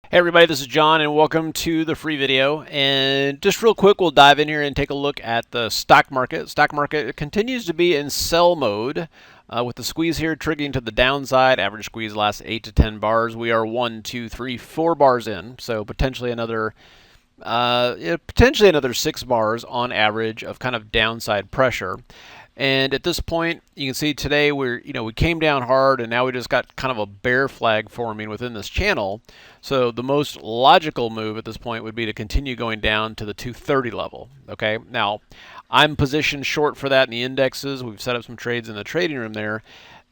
Hey everybody, this is John and welcome to the free video. And just real quick, we'll dive in here and take a look at the stock market. Stock market continues to be in sell mode with the squeeze here triggering to the downside. Average squeeze lasts 8 to 10 bars. We are 1, 2, 3, 4 bars in, so potentially another 6 bars on average of kind of downside pressure. And at this point, you can see today we came down hard, and now we just got kind of a bear flag forming within this channel. So the most logical move at this point would be to continue going down to the 230 level. Okay, now I'm positioned short for that in the indexes. We've set up some trades in the trading room there.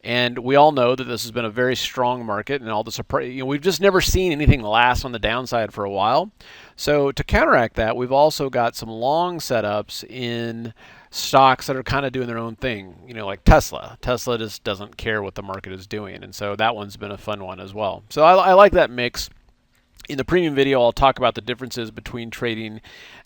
And we all know that this has been a very strong market, and all the surprise. We've just never seen anything last on the downside for a while. So to counteract that, we've also got some long setups in stocks that are kind of doing their own thing. Like Tesla. Tesla just doesn't care what the market is doing, and so that one's been a fun one as well. So I like that mix. In the premium video, I'll talk about the differences between trading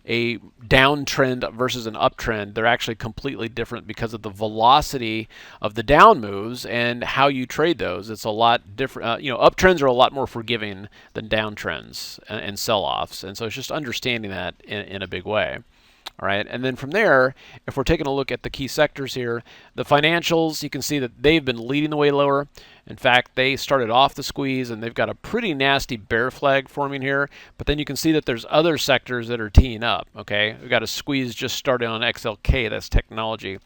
a downtrend versus an uptrend. They're actually completely different because of the velocity of the down moves and how you trade those. It's a lot different. Uptrends are a lot more forgiving than downtrends and sell-offs, and so it's just understanding that in a big way. All right, and then from there, if we're taking a look at the key sectors here, the financials, you can see that they've been leading the way lower. In fact, they started off the squeeze, and they've got a pretty nasty bear flag forming here. But then you can see that there's other sectors that are teeing up. Okay, we've got a squeeze just started on XLK, that's technology.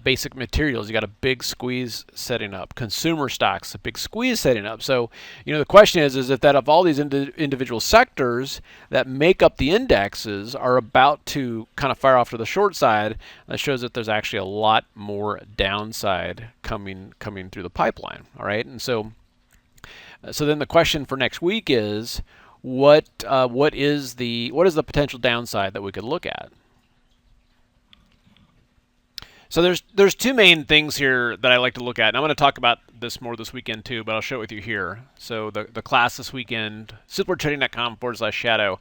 Basic materials, you got a big squeeze setting up. Consumer stocks, a big squeeze setting up. So, the question is if that of all these individual sectors that make up the indexes are about to kind of fire off to the short side, that shows that there's actually a lot more downside coming through the pipeline. All right, and so then the question for next week is what is the potential downside that we could look at? So there's two main things here that I like to look at, and I'm going to talk about this more this weekend too, but I'll show it with you here. So the class this weekend, simplertrading.com/shadow.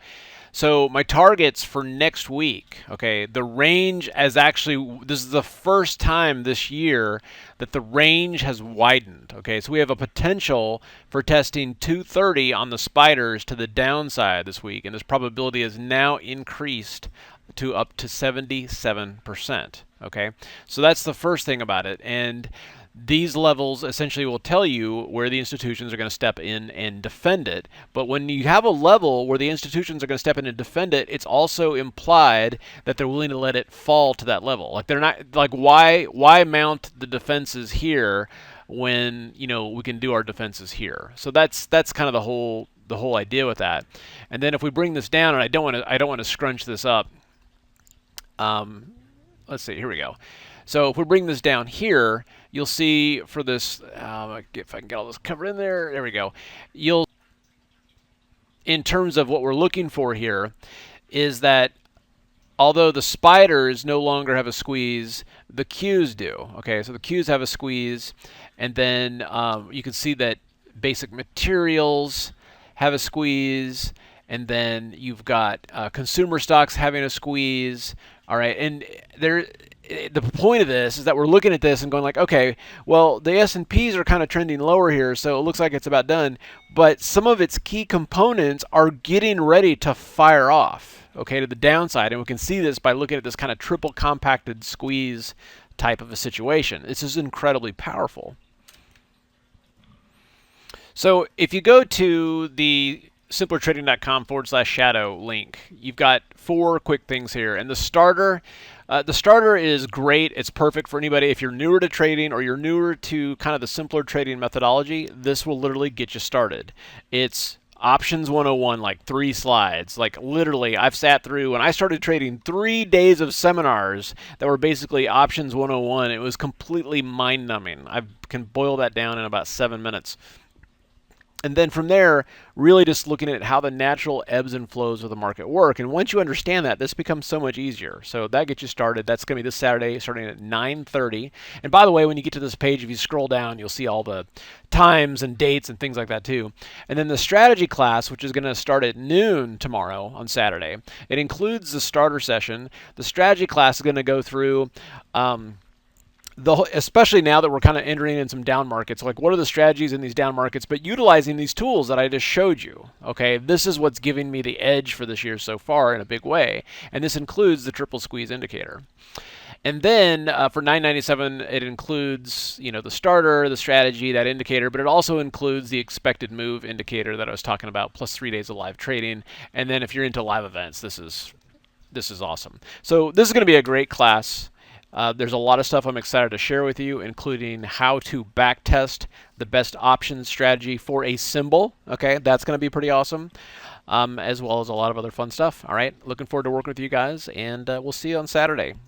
So my targets for next week, okay, the range is actually, this is the first time this year that the range has widened, okay? So we have a potential for testing 230 on the spiders to the downside this week, and this probability is now increased to up to 77%. Okay, so that's the first thing about it, and these levels essentially will tell you where the institutions are going to step in and defend it. But when you have a level where the institutions are going to step in and defend it, it's also implied that they're willing to let it fall to that level. Like they're not like why mount the defenses here when we can do our defenses here. So that's kind of the whole idea with that. And then if we bring this down, and I don't want to scrunch this up. Let's see, here we go. So if we bring this down here, you'll see for this, if I can get all this covered in there we go. In terms of what we're looking for here, is that although the spiders no longer have a squeeze, the Qs do. Okay, so the Qs have a squeeze, and then you can see that basic materials have a squeeze, and then you've got consumer stocks having a squeeze. All right, and the point of this is that we're looking at this and going like, okay, well, the S&Ps are kind of trending lower here, so it looks like it's about done, but some of its key components are getting ready to fire off, okay, to the downside, and we can see this by looking at this kind of triple compacted squeeze type of a situation. This is incredibly powerful. So if you go to the simplertrading.com/shadow link, you've got 4 quick things here, and the starter is great. It's perfect for anybody. If you're newer to trading or you're newer to kind of the simpler trading methodology, this will literally get you started. It's Options 101, like 3 slides. Like literally, I've sat through, when I started trading, 3 days of seminars that were basically Options 101. It was completely mind-numbing. I can boil that down in about 7 minutes. And then from there, really just looking at how the natural ebbs and flows of the market work. And once you understand that, this becomes so much easier. So that gets you started. That's going to be this Saturday starting at 9:30. And by the way, when you get to this page, if you scroll down, you'll see all the times and dates and things like that too. And then the strategy class, which is going to start at noon tomorrow on Saturday, it includes the starter session. The strategy class is going to go through especially now that we're kind of entering in some down markets, like what are the strategies in these down markets, but utilizing these tools that I just showed you. Okay, this is what's giving me the edge for this year so far in a big way, and this includes the triple squeeze indicator. And then for $9.97, it includes, the starter, the strategy, that indicator, but it also includes the expected move indicator that I was talking about, plus 3 days of live trading. And then if you're into live events, this is awesome. So this is going to be a great class. There's a lot of stuff I'm excited to share with you, including how to backtest the best options strategy for a symbol. Okay, that's going to be pretty awesome, as well as a lot of other fun stuff. All right, looking forward to working with you guys, and we'll see you on Saturday.